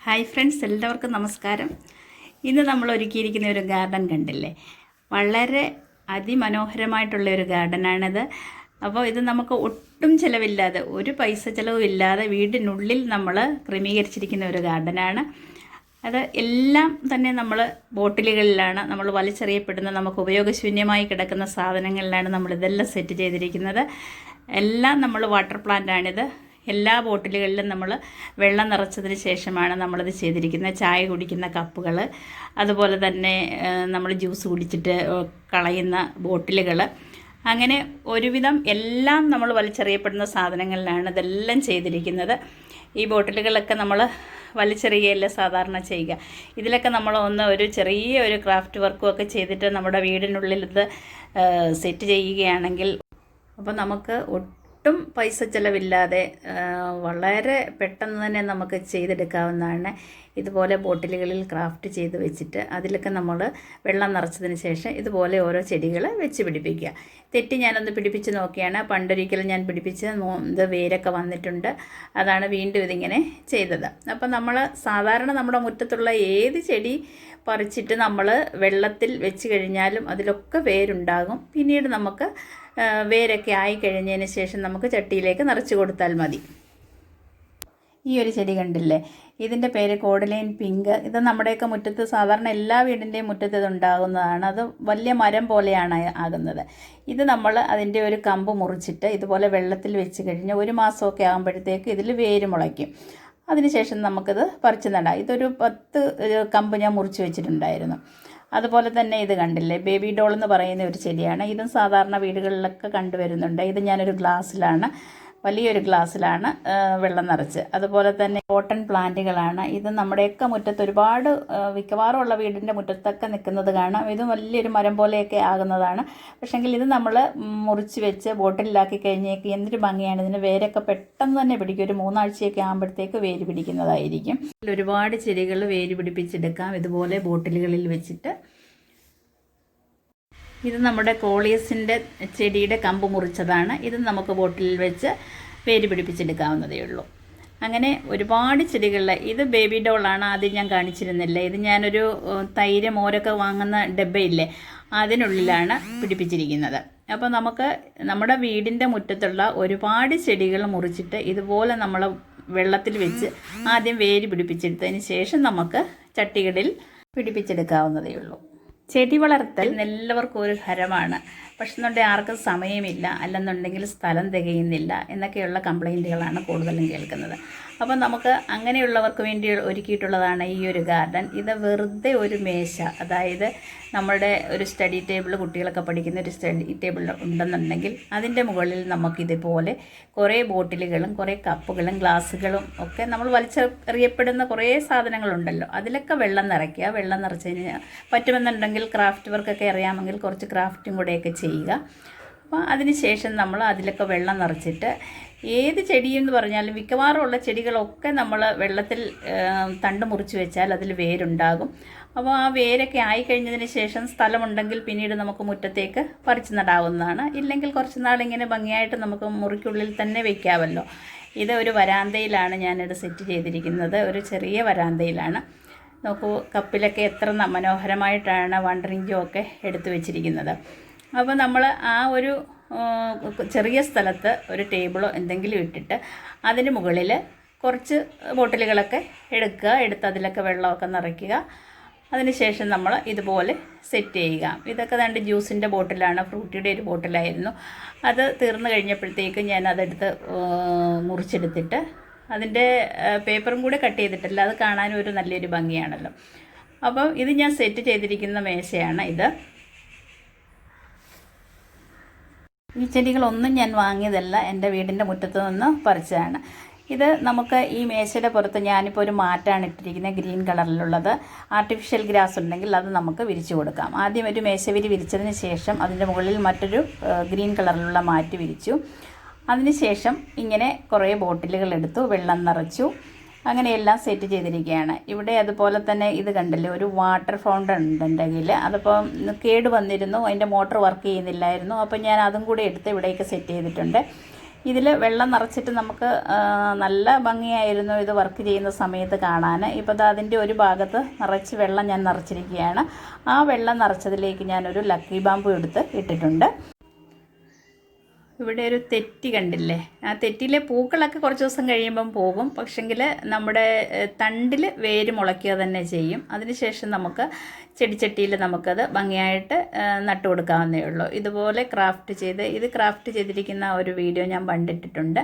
Hi friends, എല്ലാവർക്കും നമസ്കാരം. ഇന്ന് നമ്മൾ ഒരുക്കിയിരിക്കുന്ന ഒരു ഗാർഡൻ കണ്ടില്ലേ? വളരെ അതിമനോഹരമായിട്ടുള്ള ഒരു ഗാർഡനാണിത്. അപ്പോൾ ഇത് നമുക്ക് ഒട്ടും ചിലവില്ലാതെ, ഒരു പൈസ ചിലവും ഇല്ലാതെ വീടിനുള്ളിൽ നമ്മൾ ക്രമീകരിച്ചിരിക്കുന്ന ഒരു ഗാർഡനാണ്. അത് എല്ലാം തന്നെ നമ്മൾ ബോട്ടിലുകളിലാണ്, നമ്മൾ വലിച്ചെറിയപ്പെടുന്ന നമുക്ക് ഉപയോഗശൂന്യമായി കിടക്കുന്ന സാധനങ്ങളിലാണ് നമ്മളിതെല്ലാം സെറ്റ് ചെയ്തിരിക്കുന്നത്. എല്ലാം നമ്മൾ വാട്ടർ പ്ലാന്റാണിത്. എല്ലാ ബോട്ടിലുകളിലും നമ്മൾ വെള്ളം നിറച്ചതിന് ശേഷമാണ് നമ്മളിത് ചെയ്തിരിക്കുന്നത്. ചായ കുടിക്കുന്ന കപ്പുകൾ, അതുപോലെ തന്നെ നമ്മൾ ജ്യൂസ് കുടിച്ചിട്ട് കളയുന്ന ബോട്ടിലുകൾ, അങ്ങനെ ഒരുവിധം എല്ലാം നമ്മൾ വലിച്ചെറിയപ്പെടുന്ന സാധനങ്ങളിലാണ് ഇതെല്ലാം ചെയ്തിരിക്കുന്നത്. ഈ ബോട്ടിലുകളൊക്കെ നമ്മൾ വലിച്ചെറിയുകയല്ല സാധാരണ ചെയ്യുക. ഇതിലൊക്കെ നമ്മൾ ഒരു ചെറിയ ഒരു ക്രാഫ്റ്റ് വർക്കും ഒക്കെ ചെയ്തിട്ട് നമ്മുടെ വീടിനുള്ളിൽ ഇത് സെറ്റ് ചെയ്യുകയാണെങ്കിൽ അപ്പോൾ നമുക്ക് ഒട്ടും പൈസ ചിലവില്ലാതെ വളരെ പെട്ടെന്ന് തന്നെ നമുക്ക് ചെയ്തെടുക്കാവുന്നതാണ്. ഇതുപോലെ ബോട്ടിലുകളിൽ ക്രാഫ്റ്റ് ചെയ്ത് വെച്ചിട്ട് അതിലൊക്കെ നമ്മൾ വെള്ളം നിറച്ചതിന് ശേഷം ഇതുപോലെ ഓരോ ചെടികൾ വെച്ച് പിടിപ്പിക്കുക. തെറ്റി ഞാനൊന്ന് പിടിപ്പിച്ച് നോക്കിയാണ്. പണ്ടൊരിക്കലും ഞാൻ പിടിപ്പിച്ച് ഇത് വേരൊക്കെ വന്നിട്ടുണ്ട്. അതാണ് വീണ്ടും ഇതിങ്ങനെ ചെയ്തത്. അപ്പം നമ്മൾ സാധാരണ നമ്മുടെ മുറ്റത്തുള്ള ഏത് ചെടി പറിച്ചിട്ട് നമ്മൾ വെള്ളത്തിൽ വെച്ച് കഴിഞ്ഞാലും അതിലൊക്കെ വേരുണ്ടാകും. പിന്നീട് നമുക്ക് വേരൊക്കെ ആയിക്കഴിഞ്ഞതിന് ശേഷം നമുക്ക് ചട്ടിയിലേക്ക് നിറച്ച് കൊടുത്താൽ മതി. ഈ ഒരു ചെടി കണ്ടില്ലേ? ഇതിൻ്റെ പേര് കോഡലൈൻ പിങ്ക്. ഇത് നമ്മുടെയൊക്കെ മുറ്റത്ത്, സാധാരണ എല്ലാ വീടിൻ്റെയും മുറ്റത്ത് ഇത് ഉണ്ടാകുന്നതാണ്. അത് വലിയ മരം പോലെയാണ് ആകുന്നത്. ഇത് നമ്മൾ അതിൻ്റെ ഒരു കമ്പ് മുറിച്ചിട്ട് ഇതുപോലെ വെള്ളത്തിൽ വെച്ച് കഴിഞ്ഞ് 1 മാസമൊക്കെ ആകുമ്പോഴത്തേക്ക് ഇതിൽ വേര് മുളയ്ക്കും. അതിനുശേഷം നമുക്കിത് പറിച്ച് നടാം. ഇതൊരു 10 കമ്പ് ഞാൻ മുറിച്ച് വെച്ചിട്ടുണ്ടായിരുന്നു. അതുപോലെ തന്നെ ഇത് കണ്ടില്ലേ, ബേബി ഡോൾ എന്ന് പറയുന്ന ഒരു ചെടിയാണ്. ഇതും സാധാരണ വീടുകളിലൊക്കെ കണ്ടുവരുന്നുണ്ട്. ഇത് ഞാനൊരു ഗ്ലാസ്സിലാണ്, വലിയൊരു ഗ്ലാസ്സിലാണ് വെള്ളം നിറച്ച്. അതുപോലെ തന്നെ കോട്ടൺ പ്ലാന്റുകളാണ്. ഇത് നമ്മുടെയൊക്കെ മുറ്റത്ത് ഒരുപാട്, മിക്കവാറും ഉള്ള വീടിൻ്റെ മുറ്റത്തൊക്കെ നിൽക്കുന്നത് കാണാം. ഇതും വലിയൊരു മരം പോലെയൊക്കെ ആകുന്നതാണ്. പക്ഷേങ്കിൽ ഇത് നമ്മൾ മുറിച്ച് വെച്ച് ബോട്ടിലാക്കി കഴിഞ്ഞേക്ക് എന്തൊരു ഭംഗിയാണ്. ഇതിന് വേരൊക്കെ പെട്ടെന്ന് തന്നെ പിടിക്കും. ഒരു 3 ആഴ്ചയൊക്കെ ആകുമ്പോഴത്തേക്ക് വേര് പിടിക്കുന്നതായിരിക്കും. ഒരുപാട് ചെടികൾ വേര് പിടിപ്പിച്ചെടുക്കാം ഇതുപോലെ ബോട്ടിലുകളിൽ വെച്ചിട്ട്. ഇത് നമ്മുടെ കോളിയസിൻ്റെ ചെടിയുടെ കമ്പ് മുറിച്ചതാണ്. ഇത് നമുക്ക് ബോട്ടിലിൽ വെച്ച് വേര് പിടിപ്പിച്ചെടുക്കാവുന്നതേ ഉള്ളൂ. അങ്ങനെ ഒരുപാട് ചെടികളിൽ, ഇത് ബേബി ഡോളാണ്, ആദ്യം ഞാൻ കാണിച്ചിരുന്നില്ല. ഇത് ഞാനൊരു തൈര് മോരൊക്കെ വാങ്ങുന്ന ഡബ്ബയില്ലേ, അതിനുള്ളിലാണ് പിടിപ്പിച്ചിരിക്കുന്നത്. അപ്പോൾ നമുക്ക് നമ്മുടെ വീടിൻ്റെ മുറ്റത്തുള്ള ഒരുപാട് ചെടികൾ മുറിച്ചിട്ട് ഇതുപോലെ നമ്മൾ വെള്ളത്തിൽ വെച്ച് ആദ്യം വേര് പിടിപ്പിച്ചെടുത്തതിന് ശേഷം നമുക്ക് ചട്ടികളിൽ പിടിപ്പിച്ചെടുക്കാവുന്നതേ ഉള്ളൂ. ചെടി വളർത്തൽ എല്ലാവർക്കും ഒരു ഹരമാണ്. പക്ഷെ എന്നുണ്ടെങ്കിൽ ആർക്കും സമയമില്ല, അല്ലെന്നുണ്ടെങ്കിൽ സ്ഥലം തികയുന്നില്ല എന്നൊക്കെയുള്ള കംപ്ലൈൻറ്റുകളാണ് കൂടുതലും കേൾക്കുന്നത്. അപ്പോൾ നമുക്ക് അങ്ങനെയുള്ളവർക്ക് വേണ്ടി ഒരുക്കിയിട്ടുള്ളതാണ് ഈ ഒരു ഗാർഡൻ. ഇത് വെറുതെ ഒരു മേശ, അതായത് നമ്മളുടെ ഒരു സ്റ്റഡി ടേബിൾ, കുട്ടികളൊക്കെ പഠിക്കുന്ന ഒരു സ്റ്റഡി ടേബിൾ ഉണ്ടെന്നുണ്ടെങ്കിൽ അതിൻ്റെ മുകളിൽ നമുക്കിതുപോലെ കുറേ ബോട്ടിലുകളും കുറേ കപ്പുകളും ഗ്ലാസ്സുകളും ഒക്കെ നമ്മൾ വലിച്ചെറിയപ്പെടുന്ന കുറേ സാധനങ്ങളുണ്ടല്ലോ, അതിലൊക്കെ വെള്ളം നിറയ്ക്കുക. വെള്ളം നിറച്ചതിന് പറ്റുമെന്നുണ്ടെങ്കിൽ ക്രാഫ്റ്റ് വർക്കൊക്കെ അറിയാമെങ്കിൽ കുറച്ച് ക്രാഫ്റ്റും കൂടെയൊക്കെ ചെയ്യുക. അപ്പോൾ അതിന് ശേഷം നമ്മൾ അതിലൊക്കെ വെള്ളം നിറച്ചിട്ട് ഏത് ചെടിയെന്ന് പറഞ്ഞാലും മിക്കവാറും ഉള്ള ചെടികളൊക്കെ നമ്മൾ വെള്ളത്തിൽ തണ്ട് മുറിച്ച് വെച്ചാൽ അതിൽ വേരുണ്ടാകും. അപ്പോൾ ആ വേരൊക്കെ ആയിക്കഴിഞ്ഞതിന് ശേഷം സ്ഥലമുണ്ടെങ്കിൽ പിന്നീട് നമുക്ക് മുറ്റത്തേക്ക് പറിച്ച് നടാവുന്നതാണ്. ഇല്ലെങ്കിൽ കുറച്ച് നാളിങ്ങനെ ഭംഗിയായിട്ട് നമുക്ക് മുറിക്കുള്ളിൽ തന്നെ വയ്ക്കാമല്ലോ. ഇത് ഒരു വരാന്തയിലാണ് ഞാനിത് സെറ്റ് ചെയ്തിരിക്കുന്നത്, ഒരു ചെറിയ വരാന്തയിലാണ്. നോക്കൂ, കപ്പിലൊക്കെ എത്ര മനോഹരമായിട്ടാണ് വണ്ടറിങ് ജോ ഒക്കെ എടുത്തു വെച്ചിരിക്കുന്നത്. അപ്പോൾ നമ്മൾ ആ ഒരു ചെറിയ സ്ഥലത്ത് ഒരു ടേബിളോ എന്തെങ്കിലും ഇട്ടിട്ട് അതിന് മുകളിൽ കുറച്ച് ബോട്ടിലുകളൊക്കെ എടുത്ത് അതിലൊക്കെ വെള്ളമൊക്കെ നിറയ്ക്കുക. അതിനുശേഷം നമ്മൾ ഇതുപോലെ സെറ്റ് ചെയ്യുക. ഇതൊക്കെ രണ്ട് ജ്യൂസിൻ്റെ ബോട്ടിലാണ്, ഫ്രൂട്ടിയുടെ ഒരു ബോട്ടിലായിരുന്നു. അത് തീർന്നു കഴിഞ്ഞപ്പോഴത്തേക്കും ഞാൻ അതെടുത്ത് മുറിച്ചെടുത്തിട്ട് അതിൻ്റെ പേപ്പറും കൂടെ കട്ട് ചെയ്തിട്ടില്ല. അത് കാണാനും ഒരു നല്ലൊരു ഭംഗിയാണല്ലോ. അപ്പം ഇത് ഞാൻ സെറ്റ് ചെയ്തിരിക്കുന്ന മേശയാണ് ഇത്. ഈ ചെടികളൊന്നും ഞാൻ വാങ്ങിയതല്ല, എൻ്റെ വീടിൻ്റെ മുറ്റത്ത് നിന്ന് പറിച്ചതാണ്. ഇത് നമുക്ക് ഈ മേശയുടെ പുറത്ത് ഞാനിപ്പോൾ ഒരു മാറ്റാണ് ഇട്ടിരിക്കുന്നത്, ഗ്രീൻ കളറിലുള്ളത്. ആർട്ടിഫിഷ്യൽ ഗ്രാസ് ഉണ്ടെങ്കിൽ അത് നമുക്ക് വിരിച്ചു കൊടുക്കാം. ആദ്യം ഒരു മേശവിരി വിരിച്ചതിന് ശേഷം അതിൻ്റെ മുകളിൽ മറ്റൊരു ഗ്രീൻ കളറിലുള്ള മാറ്റ് വിരിച്ചു. അതിനുശേഷം ഇങ്ങനെ കുറേ ബോട്ടിലുകൾ എടുത്തു, വെള്ളം നിറച്ചു, അങ്ങനെയെല്ലാം സെറ്റ് ചെയ്തിരിക്കുകയാണ്. ഇവിടെ അതുപോലെ തന്നെ ഇത് കണ്ടില്ലേ, ഒരു വാട്ടർ ഫൗണ്ടൻ ഉണ്ട് എൻ്റെ കയ്യിൽ. അതിപ്പോൾ കേട് വന്നിരുന്നു, അതിൻ്റെ മോട്ടർ വർക്ക് ചെയ്യുന്നില്ലായിരുന്നു. അപ്പോൾ ഞാൻ അതും കൂടി എടുത്ത് ഇവിടേക്ക് സെറ്റ് ചെയ്തിട്ടുണ്ട്. ഇതിൽ വെള്ളം നിറച്ചിട്ട് നമുക്ക് നല്ല ഭംഗിയായിരുന്നു ഇത് വർക്ക് ചെയ്യുന്ന സമയത്ത് കാണാൻ. ഇപ്പോൾ ഇത് അതിൻ്റെ ഒരു ഭാഗത്ത് നിറച്ച് വെള്ളം ഞാൻ നിറച്ചിരിക്കുകയാണ്. ആ വെള്ളം നിറച്ചതിലേക്ക് ഞാനൊരു ലക്കി ബാമ്പു എടുത്ത് ഇട്ടിട്ടുണ്ട്. ഇവിടെ ഒരു തെറ്റി കണ്ടില്ലേ? ആ തെറ്റിയിലെ പൂക്കളൊക്കെ കുറച്ച് ദിവസം കഴിയുമ്പം പോകും. പക്ഷെങ്കിൽ നമ്മുടെ തണ്ടിൽ വേര് മുളയ്ക്കുക തന്നെ ചെയ്യും. അതിനുശേഷം നമുക്ക് ചെടിച്ചട്ടിയിൽ നമുക്കത് ഭംഗിയായിട്ട് നട്ടു കൊടുക്കാവുന്നേ ഉള്ളൂ. ഇതുപോലെ ക്രാഫ്റ്റ് ചെയ്തിരിക്കുന്ന ഒരു വീഡിയോ ഞാൻ പണ്ടിട്ടിട്ടുണ്ട്.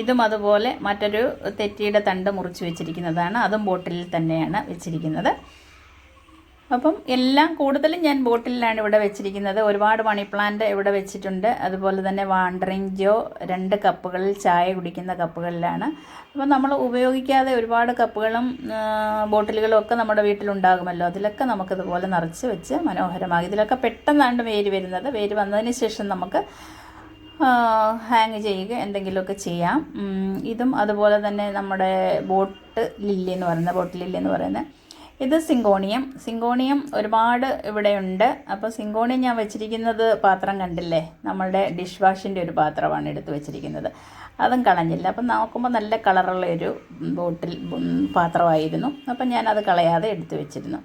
ഇതും അതുപോലെ മറ്റൊരു തെറ്റിയുടെ തണ്ട് മുറിച്ച് വെച്ചിരിക്കുന്നതാണ്. അതും ബോട്ടിലിൽ തന്നെയാണ് വെച്ചിരിക്കുന്നത്. അപ്പം എല്ലാം കൂടുതലും ഞാൻ ബോട്ടിലാണ് ഇവിടെ വെച്ചിരിക്കുന്നത്. ഒരുപാട് മണി പ്ലാന്റ് ഇവിടെ വെച്ചിട്ടുണ്ട്. അതുപോലെ തന്നെ വാണ്ടറിങ് ജോ 2 കപ്പുകളിൽ ചായ കുടിക്കുന്ന കപ്പുകളിലാണ്. അപ്പം നമ്മൾ ഉപയോഗിക്കാതെ ഒരുപാട് കപ്പുകളും ബോട്ടിലുകളും ഒക്കെ നമ്മുടെ വീട്ടിലുണ്ടാകുമല്ലോ. അതിലൊക്കെ നമുക്കിതുപോലെ നിറച്ച് വെച്ച് മനോഹരമാകും. ഇതിലൊക്കെ പെട്ടെന്നാണ് വേര് വരുന്നത്. വേര് വന്നതിന് ശേഷം നമുക്ക് ഹാങ് ചെയ്യുക എന്തെങ്കിലുമൊക്കെ ചെയ്യാം. ഇതും അതുപോലെ തന്നെ നമ്മുടെ ബോട്ട് ലില്ലി എന്ന് പറയുന്നത് ഇത് സിങ്കോണിയം ഒരുപാട് ഇവിടെയുണ്ട്. അപ്പോൾ സിങ്കോണിയം ഞാൻ വെച്ചിരിക്കുന്നത് പാത്രം കണ്ടില്ലേ? നമ്മളുടെ ഡിഷ് വാഷിൻ്റെ ഒരു പാത്രമാണ് എടുത്ത് വെച്ചിരിക്കുന്നത്. അതും കളഞ്ഞില്ല. അപ്പം നോക്കുമ്പോൾ നല്ല കളറുള്ള ഒരു പാത്രമായിരുന്നു. അപ്പം ഞാനത് കളയാതെ എടുത്ത് വെച്ചിരുന്നു.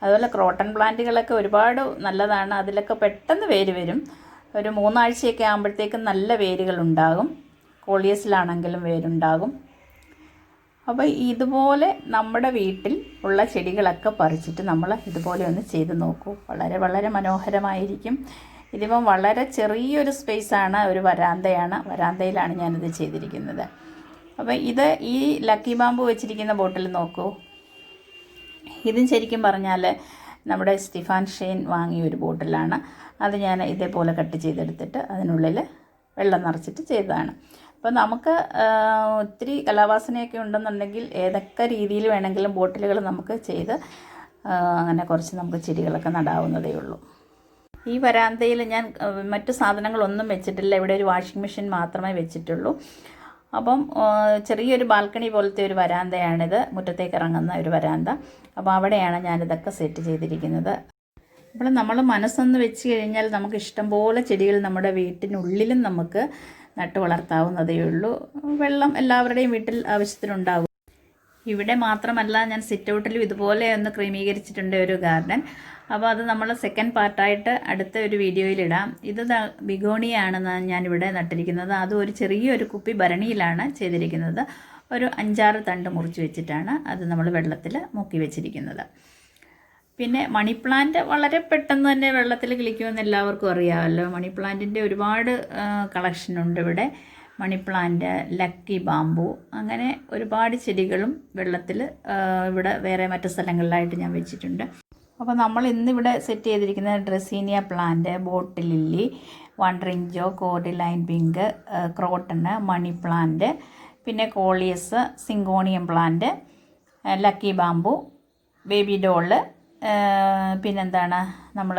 അതുപോലെ ക്രോട്ടൺ പ്ലാന്റുകളൊക്കെ ഒരുപാട് നല്ലതാണ്. അതിലൊക്കെ പെട്ടെന്ന് വേര് വരും. ഒരു 3 ആഴ്ചയൊക്കെ ആകുമ്പോഴത്തേക്കും നല്ല വേരുകളുണ്ടാകും. കോളിയസിലാണെങ്കിലും വേരുണ്ടാകും. അപ്പോൾ ഇതുപോലെ നമ്മുടെ വീട്ടിൽ ഉള്ള ചെടികളൊക്കെ പറിച്ചിട്ട് നമ്മൾ ഇതുപോലെ ഒന്ന് ചെയ്ത് നോക്കൂ. വളരെ വളരെ മനോഹരമായിരിക്കും. ഇതിപ്പം വളരെ ചെറിയൊരു സ്പേസാണ്, ഒരു വരാന്തയിലാണ് ഞാനിത് ചെയ്തിരിക്കുന്നത്. അപ്പോൾ ഈ ലക്കി ബാമ്പു വെച്ചിരിക്കുന്ന ബോട്ടിൽ നോക്കൂ. ഇതും ശരിക്കും പറഞ്ഞാൽ നമ്മുടെ സ്റ്റീഫൻ ഷെയ്ൻ വാങ്ങിയ ഒരു ബോട്ടിലാണ്. അത് ഞാൻ ഇതേപോലെ കട്ട് ചെയ്തെടുത്തിട്ട് അതിനുള്ളിൽ വെള്ളം നിറച്ചിട്ട് ചെയ്തതാണ്. അപ്പോൾ നമുക്ക് ഒത്തിരി കലാവാസനയൊക്കെ ഉണ്ടെന്നുണ്ടെങ്കിൽ ഏതൊക്കെ രീതിയിൽ വേണമെങ്കിലും ബോട്ടിലുകൾ നമുക്ക് ചെയ്ത് അങ്ങനെ കുറച്ച് നമുക്ക് ചെടികളൊക്കെ നടാവുന്നതേ ഉള്ളൂ. ഈ വരാന്തയിൽ ഞാൻ മറ്റു സാധനങ്ങളൊന്നും വെച്ചിട്ടില്ല. ഇവിടെ ഒരു വാഷിംഗ് മെഷീൻ മാത്രമേ വെച്ചിട്ടുള്ളൂ. അപ്പം ചെറിയൊരു ബാൽക്കണി പോലത്തെ ഒരു വരാന്തയാണിത്, മുറ്റത്തേക്ക് ഇറങ്ങുന്ന ഒരു വരാന്ത. അപ്പോൾ അവിടെയാണ് ഞാനിതൊക്കെ സെറ്റ് ചെയ്തിരിക്കുന്നത്. അപ്പോൾ നമ്മൾ മനസ്സൊന്ന് വെച്ച് കഴിഞ്ഞാൽ നമുക്ക് ഇഷ്ടംപോലെ ചെടികൾ നമ്മുടെ വീട്ടിനുള്ളിലും നമുക്ക് നട്ടു വളർത്താവുന്നതേ ഉള്ളൂ. വെള്ളം എല്ലാവരുടെയും വീട്ടിൽ ആവശ്യത്തിനുണ്ടാകും. ഇവിടെ മാത്രമല്ല, ഞാൻ സിറ്റ് ഔട്ടിലും ഇതുപോലെ ഒന്ന് ക്രമീകരിച്ചിട്ടുണ്ട് ഒരു ഗാർഡൻ. അപ്പോൾ അത് നമ്മൾ സെക്കൻഡ് പാർട്ടായിട്ട് അടുത്ത ഒരു വീഡിയോയിലിടാം. ഇത് ബിഗോണിയാണ് ഞാനിവിടെ നട്ടിരിക്കുന്നത്. അത് ഒരു ചെറിയൊരു കുപ്പി ഭരണിയിലാണ് ചെയ്തിരിക്കുന്നത്. ഒരു 5-6 തണ്ട് മുറിച്ച് വെച്ചിട്ടാണ് അത് നമ്മൾ വെള്ളത്തിൽ മുക്കി വെച്ചിരിക്കുന്നത്. പിന്നെ മണി പ്ലാന്റ് വളരെ പെട്ടെന്ന് തന്നെ വെള്ളത്തിൽ കിളിക്കുമെന്ന് എല്ലാവർക്കും അറിയാമല്ലോ. മണി പ്ലാന്റിൻ്റെ ഒരുപാട് കളക്ഷനുണ്ട് ഇവിടെ. മണി പ്ലാന്റ്, ലക്കി ബാമ്പു, അങ്ങനെ ഒരുപാട് ചെടികളും വെള്ളത്തിൽ ഇവിടെ വേറെ മറ്റു സ്ഥലങ്ങളിലായിട്ട് ഞാൻ വെച്ചിട്ടുണ്ട്. അപ്പോൾ നമ്മൾ ഇന്നിവിടെ സെറ്റ് ചെയ്തിരിക്കുന്നത് dracaena plant, boat lily, wandering jew, cordyline pink, croton, money plant, പിന്നെ coleus, syngonium plant, lucky bamboo, baby doll, പിന്നെന്താണ് നമ്മൾ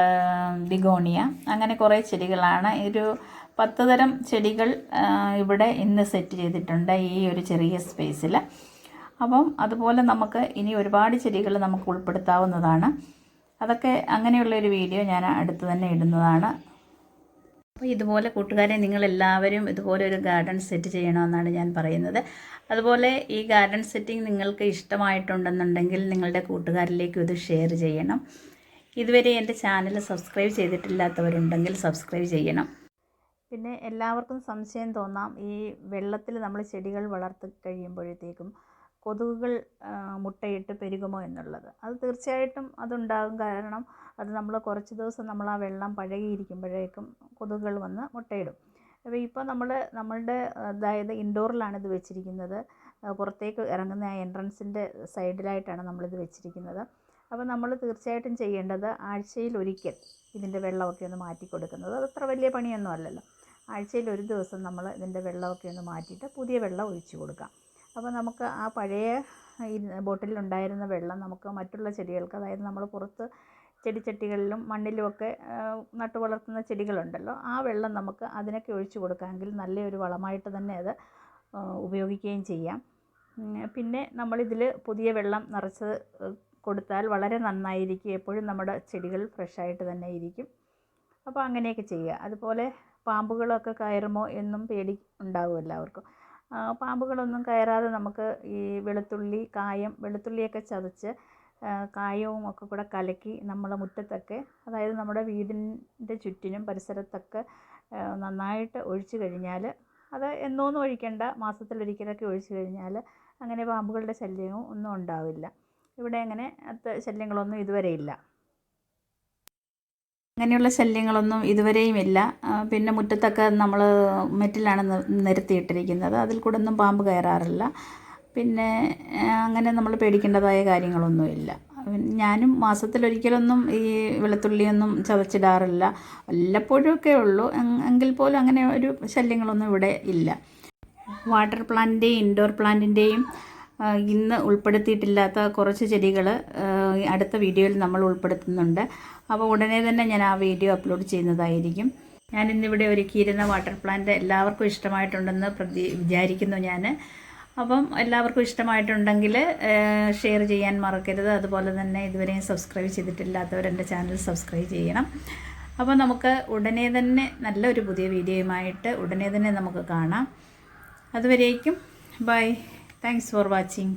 ബിഗോണിയ, അങ്ങനെ കുറേ ചെടികളാണ്. ഒരു 10 തരം ചെടികൾ ഇവിടെ ഇന്ന് സെറ്റ് ചെയ്തിട്ടുണ്ട് ഈ ഒരു ചെറിയ സ്പേസിൽ. അപ്പം അതുപോലെ നമുക്ക് ഇനി ഒരുപാട് ചെടികൾ നമുക്ക് ഉൾപ്പെടുത്താവുന്നതാണ്. അതൊക്കെ അങ്ങനെയുള്ളൊരു വീഡിയോ ഞാൻ അടുത്ത് തന്നെ ഇടുന്നതാണ്. അപ്പോൾ ഇതുപോലെ കൂട്ടുകാരെ നിങ്ങളെല്ലാവരും ഇതുപോലെ ഒരു ഗാർഡൻ സെറ്റ് ചെയ്യണമെന്നാണ് ഞാൻ പറയുന്നത്. അതുപോലെ ഈ ഗാർഡൻ സെറ്റിംഗ് നിങ്ങൾക്ക് ഇഷ്ടമായിട്ടുണ്ടെന്നുണ്ടെങ്കിൽ നിങ്ങളുടെ കൂട്ടുകാരിലേക്കും ഇത് ഷെയർ ചെയ്യണം. ഇതുവരെ എൻ്റെ ചാനൽ സബ്സ്ക്രൈബ് ചെയ്തിട്ടില്ലാത്തവരുണ്ടെങ്കിൽ സബ്സ്ക്രൈബ് ചെയ്യണം. പിന്നെ എല്ലാവർക്കും സംശയം തോന്നാം, ഈ വെള്ളത്തിൽ നമ്മൾ ചെടികൾ വളർത്തി കഴിയുമ്പോഴത്തേക്കും കൊതുകുകൾ മുട്ടയിട്ട് പെരുകുമോ എന്നുള്ളത്. അത് തീർച്ചയായിട്ടും അതുണ്ടാകും. കാരണം അത് നമ്മൾ കുറച്ച് ദിവസം നമ്മൾ ആ വെള്ളം പഴകിയിരിക്കുമ്പോഴേക്കും കൊതുകുകൾ വന്ന് മുട്ടയിടും. അപ്പോൾ ഇപ്പോൾ നമ്മളുടെ അതായത് ഇൻഡോറിലാണ് ഇത് വെച്ചിരിക്കുന്നത്. പുറത്തേക്ക് ഇറങ്ങുന്ന ആ എൻട്രൻസിൻ്റെ സൈഡിലായിട്ടാണ് നമ്മളിത് വെച്ചിരിക്കുന്നത്. അപ്പോൾ നമ്മൾ തീർച്ചയായിട്ടും ചെയ്യേണ്ടത് ആഴ്ചയിൽ ഒരിക്കൽ ഇതിൻ്റെ വെള്ളമൊക്കെ ഒന്ന് മാറ്റി കൊടുക്കുന്നത്. അത് അത്ര വലിയ പണിയൊന്നും അല്ലല്ലോ. ആഴ്ചയിൽ ഒരു ദിവസം നമ്മൾ ഇതിൻ്റെ വെള്ളമൊക്കെ ഒന്ന് മാറ്റിയിട്ട് പുതിയ വെള്ളം ഒഴിച്ചു കൊടുക്കാം. അപ്പോൾ നമുക്ക് ആ പഴയ ഈ ബോട്ടിലുണ്ടായിരുന്ന വെള്ളം നമുക്ക് മറ്റുള്ള ചെടികൾക്ക്, അതായത് നമ്മൾ പുറത്ത് ചെടിച്ചട്ടികളിലും മണ്ണിലുമൊക്കെ നട്ടു വളർത്തുന്ന ചെടികളുണ്ടല്ലോ, ആ വെള്ളം നമുക്ക് അതിനൊക്കെ ഒഴിച്ചു കൊടുക്കാമെങ്കിൽ നല്ലൊരു വളമായിട്ട് തന്നെ അത് ഉപയോഗിക്കുകയും ചെയ്യാം. പിന്നെ നമ്മളിതിൽ പുതിയ വെള്ളം നിറച്ച് കൊടുത്താൽ വളരെ നന്നായിരിക്കും. എപ്പോഴും നമ്മുടെ ചെടികൾ ഫ്രഷായിട്ട് തന്നെ ഇരിക്കും. അപ്പോൾ അങ്ങനെയൊക്കെ ചെയ്യുക. അതുപോലെ പാമ്പുകളൊക്കെ കയറുമോ എന്നും പേടി ഉണ്ടാകും എല്ലാവർക്കും. പാമ്പുകളൊന്നും കയറാതെ നമുക്ക് ഈ വെളുത്തുള്ളി, കായം, വെളുത്തുള്ളിയൊക്കെ ചതച്ച് കായവും ഒക്കെ കൂടെ കലക്കി നമ്മളെ മുറ്റത്തൊക്കെ, അതായത് നമ്മുടെ വീടിൻ്റെ ചുറ്റിനും പരിസരത്തൊക്കെ നന്നായിട്ട് ഒഴിച്ചു കഴിഞ്ഞാൽ, അത് എന്നൊന്നും ഒഴിക്കേണ്ട, മാസത്തിലൊരിക്കലൊക്കെ ഒഴിച്ചു കഴിഞ്ഞാൽ അങ്ങനെ പാമ്പുകളുടെ ശല്യവും ഒന്നും ഉണ്ടാവില്ല. ഇവിടെ അങ്ങനെ ശല്യങ്ങളൊന്നും ഇതുവരെ ഇല്ല. അങ്ങനെയുള്ള ശല്യങ്ങളൊന്നും ഇതുവരെയും ഇല്ല. പിന്നെ മുറ്റത്തൊക്കെ നമ്മൾ മെറ്റിലാണ് നിരത്തിയിട്ടിരിക്കുന്നത്, അതിൽ കൂടെ ഒന്നും പാമ്പ് കയറാറില്ല. പിന്നെ അങ്ങനെ നമ്മൾ പേടിക്കേണ്ടതായ കാര്യങ്ങളൊന്നുമില്ല. ഞാനും മാസത്തിലൊരിക്കലൊന്നും ഈ വെളുത്തുള്ളിയൊന്നും ചതച്ചിടാറില്ല, വല്ലപ്പോഴുമൊക്കെ ഉള്ളൂ. എങ്കിൽ പോലും അങ്ങനെ ഒരു ശല്യങ്ങളൊന്നും ഇവിടെ ഇല്ല. വാട്ടർ പ്ലാന്റിൻ്റെയും ഇൻഡോർ പ്ലാന്റിൻ്റെയും ഇന്ന് ഉൾപ്പെടുത്തിയിട്ടില്ലാത്ത കുറച്ച് ചെടികൾ അടുത്ത വീഡിയോയിൽ നമ്മൾ ഉൾപ്പെടുത്തുന്നുണ്ട്. അപ്പോൾ ഉടനെ തന്നെ ഞാൻ ആ വീഡിയോ അപ്ലോഡ് ചെയ്യുന്നതായിരിക്കും. ഞാനിന്നിവിടെ ഒരുക്കിയിരുന്ന വാട്ടർ പ്ലാന്റ് എല്ലാവർക്കും ഇഷ്ടമായിട്ടുണ്ടെന്ന് വിചാരിക്കുന്നു ഞാൻ. അപ്പം എല്ലാവർക്കും ഇഷ്ടമായിട്ടുണ്ടെങ്കിൽ ഷെയർ ചെയ്യാൻ മറക്കരുത്. അതുപോലെ തന്നെ ഇതുവരെയും സബ്സ്ക്രൈബ് ചെയ്തിട്ടില്ലാത്തവർ എൻ്റെ ചാനൽ സബ്സ്ക്രൈബ് ചെയ്യണം. അപ്പോൾ നമുക്ക് ഉടനെ തന്നെ നല്ലൊരു പുതിയ വീഡിയോയുമായിട്ട് ഉടനെ തന്നെ നമുക്ക് കാണാം. അതുവരേക്കും ബൈ. Thanks for watching.